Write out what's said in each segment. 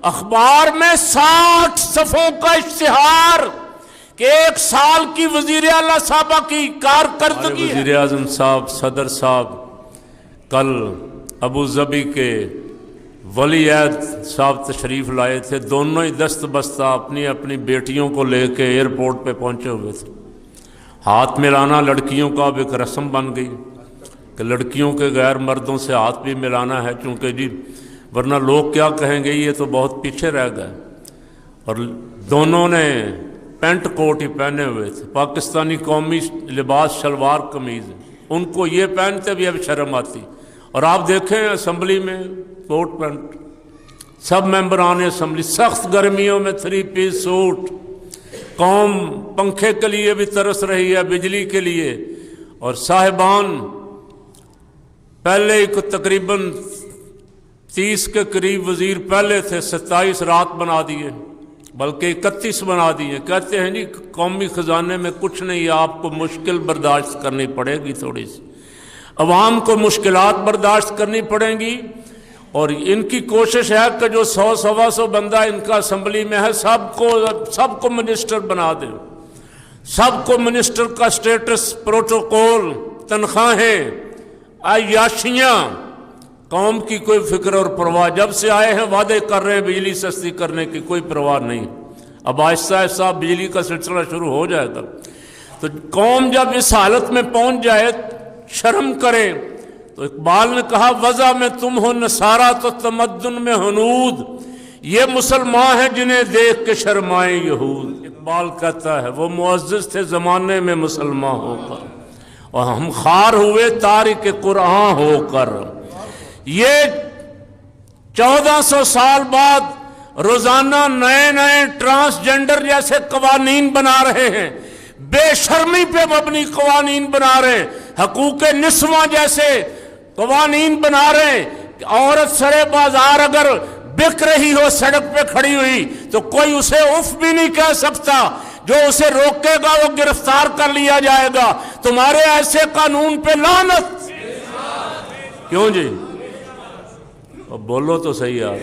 اخبار میں 60 صفحوں کا اشتہار کہ 1 سال کی وزیر اعلیٰ صاحبہ کی کارکردگی ہے۔ وزیر اعظم صاحب، صدر صاحب کل ابو ظبی کے ولی عہد صاحب تشریف لائے تھے، دونوں ہی دست بستہ اپنی اپنی بیٹیوں کو لے کے ایئرپورٹ پہ پہنچے ہوئے تھے۔ ہاتھ ملانا لڑکیوں کا اب ایک رسم بن گئی کہ لڑکیوں کے غیر مردوں سے ہاتھ بھی ملانا ہے، چونکہ جی ورنہ لوگ کیا کہیں گے، یہ تو بہت پیچھے رہ گئے۔ اور دونوں نے پینٹ کوٹ ہی پہنے ہوئے تھے، پاکستانی قومی لباس شلوار قمیض، ان کو یہ پہنتے بھی اب شرم آتی۔ اور آپ دیکھیں اسمبلی میں کوٹ پینٹ، سب ممبران اسمبلی سخت گرمیوں میں 3 پیس سوٹ، قوم پنکھے کے لیے بھی ترس رہی ہے، بجلی کے لیے۔ اور صاحبان پہلے ہی تقریباً 30 کے قریب وزیر پہلے تھے، 27 رات بنا دیے، بلکہ 31 بنا دیے۔ کہتے ہیں جی قومی خزانے میں کچھ نہیں، آپ کو مشکل برداشت کرنی پڑے گی، تھوڑی سی عوام کو مشکلات برداشت کرنی پڑیں گی۔ اور ان کی کوشش ہے کہ جو 100-125 بندہ ان کا اسمبلی میں ہے سب کو منسٹر بنا دیں، سب کو منسٹر کا سٹیٹس، پروٹوکول، تنخواہیں، عیاشیاں، قوم کی کوئی فکر اور پرواہ۔ جب سے آئے ہیں وعدے کر رہے ہیں بجلی سستی کرنے کی، کوئی پرواہ نہیں۔ اب آہستہ آہستہ بجلی کا سلسلہ شروع ہو جائے گا۔ تو قوم جب اس حالت میں پہنچ جائے، شرم کرے، تو اقبال نے کہا وضع میں تم ہو نصارہ تو تمدن میں ہنود، یہ مسلمان ہیں جنہیں دیکھ کے شرمائے یہود۔ اقبال کہتا ہے وہ معزز تھے زمانے میں مسلمان ہو کر، اور ہم خوار ہوئے تارک قرآن ہو کر۔ یہ 1400 سال بعد روزانہ نئے نئے ٹرانسجنڈر جیسے قوانین بنا رہے ہیں، بے شرمی پہ مبنی قوانین بنا رہے ہیں، حقوق نسواں جیسے قوانین بنا رہے ہیں کہ عورت سرے بازار اگر بک رہی ہو سڑک پہ کھڑی ہوئی تو کوئی اسے اف بھی نہیں کہہ سکتا، جو اسے روکے گا وہ گرفتار کر لیا جائے گا۔ تمہارے ایسے قانون پہ لعنت۔ کیوں جی؟ اب بولو تو صحیح یار۔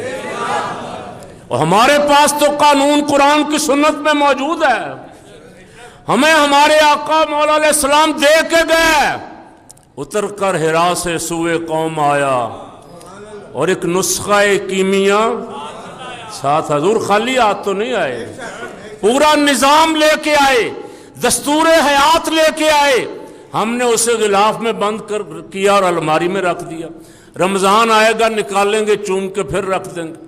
اور ہمارے پاس تو قانون قرآن کی سنت میں موجود ہے، ہمیں ہمارے آقا مولا علیہ السلام دے کے گئے۔ اتر کر ہرا سے سوئے قوم آیا، اور ایک نسخہ کیمیا ساتھ، حضور خالی ہاتھ تو نہیں آئے، پورا نظام لے کے آئے، دستور حیات لے کے آئے۔ ہم نے اسے غلاف میں بند کر کیا اور الماری میں رکھ دیا۔ رمضان آئے گا نکالیں گے چوم کے پھر رکھ دیں گے۔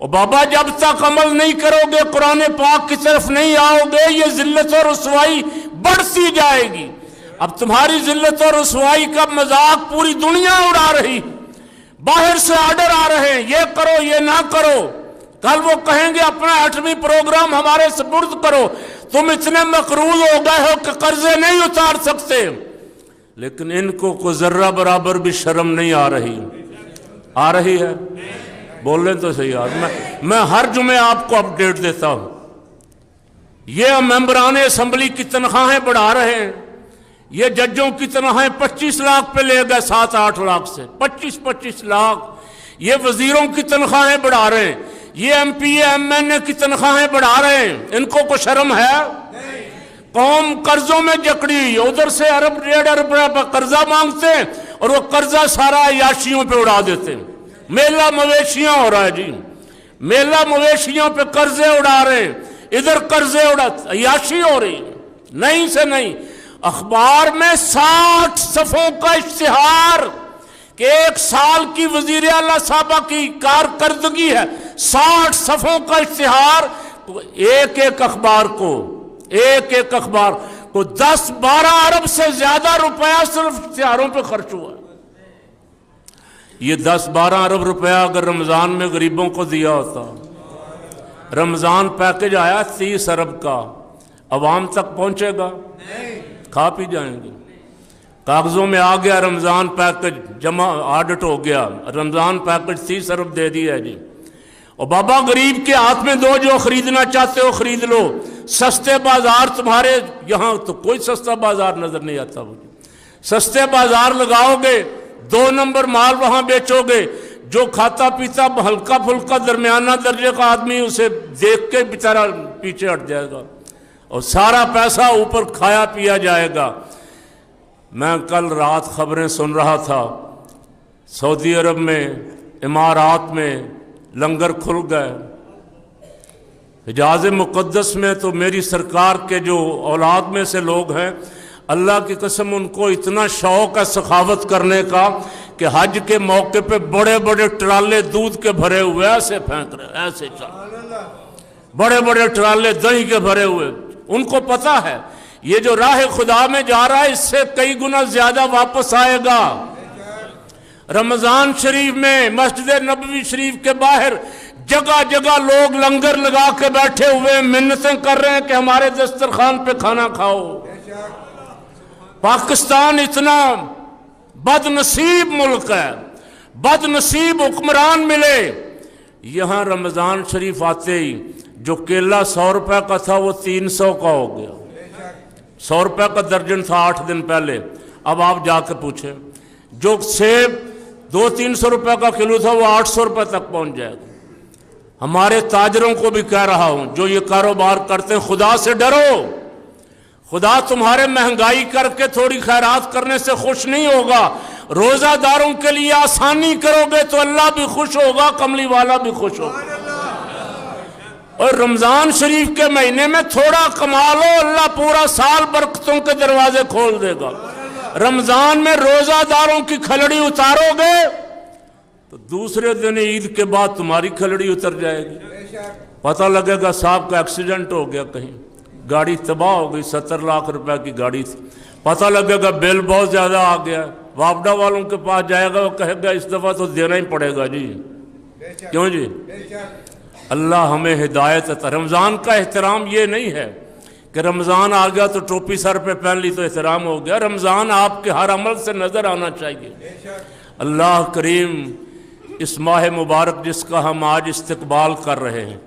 اور بابا جب تک عمل نہیں کرو گے، قرآن پاک کی طرف نہیں آؤ گے، یہ ذلت اور رسوائی بڑھتی جائے گی۔ اب تمہاری ذلت اور رسوائی کا مذاق پوری دنیا اڑا رہی، باہر سے آرڈر آ رہے ہیں یہ کرو یہ نہ کرو۔ کل وہ کہیں گے اپنا 8ویں پروگرام ہمارے سپرد کرو، تم اتنے مقروض ہو گئے ہو کہ قرضے نہیں اتار سکتے۔ لیکن ان کو کوئی ذرہ برابر بھی شرم نہیں آ رہی ہے۔ بول رہے تو صحیح یار، میں ہر جمعے آپ کو اپڈیٹ دیتا ہوں۔ یہ ممبران اسمبلی کی تنخواہیں بڑھا رہے ہیں، یہ ججوں کی تنخواہیں 25 لاکھ پہ لے گئے، 7-8 لاکھ سے 25 لاکھ۔ یہ وزیروں کی تنخواہیں بڑھا رہے ہیں، یہ ایم پی ایم این اے کی تنخواہیں بڑھا رہے ہیں۔ ان کو کوئی شرم ہے؟ قوم قرضوں میں جکڑی ہوئی، ادھر سے ارب 1.5 ارب روپے قرضہ مانگتے ہیں اور وہ قرضہ سارا عیاشیوں پہ اڑا دیتے ہیں۔ میلہ مویشیاں ہو رہا ہے جی، میلہ مویشیوں پہ قرضے اڑا رہے ہیں، ادھر قرضے عیاشی ہو رہی ہے۔ نہیں سے نہیں، اخبار میں 60 صفحوں کا اشتہار کہ 1 سال کی وزیر اعلیٰ صاحبہ کی کارکردگی ہے، 60 صفحوں کا اشتہار۔ ایک اخبار کو 10-12 ارب سے زیادہ روپیہ صرف اشتہاروں پہ خرچ ہوا ہے۔ یہ 10-12 ارب روپیہ اگر رمضان میں غریبوں کو دیا ہوتا، رمضان پیکج آیا 30 ارب کا، عوام تک پہنچے گا؟ کھا پی جائیں گے۔ کاغذوں میں آ گیا رمضان پیکج، جمع آڈٹ ہو گیا، رمضان پیکج 30 ارب دے دیا ہے جی۔ اور بابا غریب کے ہاتھ میں دو، جو خریدنا چاہتے ہو خرید لو۔ سستے بازار تمہارے یہاں تو کوئی سستا بازار نظر نہیں آتا مجھے۔ سستے بازار لگاؤ گے، 2 نمبر مال وہاں بیچو گے، جو کھاتا پیتا ہلکا پھلکا درمیانہ درجے کا آدمی اسے دیکھ کے بیچارہ پیچھے ہٹ جائے گا، اور سارا پیسہ اوپر کھایا پیا جائے گا۔ میں کل رات خبریں سن رہا تھا، سعودی عرب میں، امارات میں لنگر کھل گئے، حجاز مقدس میں تو میری سرکار کے جو اولاد میں سے لوگ ہیں، اللہ کی قسم ان کو اتنا شوق ہے سخاوت کرنے کا کہ حج کے موقع پہ بڑے بڑے ٹرالے دودھ کے بھرے ہوئے ایسے پھینک رہے، ایسے چل، بڑے بڑے ٹرالے دہی کے بھرے ہوئے۔ ان کو پتا ہے یہ جو راہ خدا میں جا رہا ہے اس سے کئی گنا زیادہ واپس آئے گا۔ رمضان شریف میں مسجد نبوی شریف کے باہر جگہ جگہ لوگ لنگر لگا کے بیٹھے ہوئے منتیں کر رہے ہیں کہ ہمارے دسترخوان پہ کھانا کھاؤ۔ پاکستان اتنا بد نصیب ملک ہے، بد نصیب حکمران ملے، یہاں رمضان شریف آتے ہی جو کیلا 100 روپے کا تھا وہ 300 کا ہو گیا۔ 100 روپے کا درجن تھا 8 دن پہلے، اب آپ جا کے پوچھیں، جو سیب 200-300 روپے کا کلو تھا وہ 800 روپے تک پہنچ جائے گا۔ ہمارے تاجروں کو بھی کہہ رہا ہوں جو یہ کاروبار کرتے ہیں، خدا سے ڈرو، خدا تمہارے مہنگائی کر کے تھوڑی خیرات کرنے سے خوش نہیں ہوگا، روزہ داروں کے لیے آسانی کرو گے تو اللہ بھی خوش ہوگا، کملی والا بھی خوش ہوگا۔ اور رمضان شریف کے مہینے میں تھوڑا کما لو، اللہ پورا سال برکتوں کے دروازے کھول دے گا۔ رمضان میں روزہ داروں کی کھلڑی اتارو گے تو دوسرے دن عید کے بعد تمہاری کھلڑی اتر جائے گی، پتہ لگے گا صاحب کا ایکسیڈنٹ ہو گیا، کہیں گاڑی تباہ ہو گئی، 70 لاکھ روپے کی گاڑی تھی، پتہ لگے گا بل بہت زیادہ آ گیا، واپڈا والوں کے پاس جائے گا، وہ کہے گا اس دفعہ تو دینا ہی پڑے گا جی، کیوں جی؟ اللہ ہمیں ہدایت عطا۔ رمضان کا احترام یہ نہیں ہے کہ رمضان آ گیا تو ٹوپی سر پہ پہن لی تو احترام ہو گیا، رمضان آپ کے ہر عمل سے نظر آنا چاہیے۔ اللہ کریم اس ماہ مبارک جس کا ہم آج استقبال کر رہے ہیں،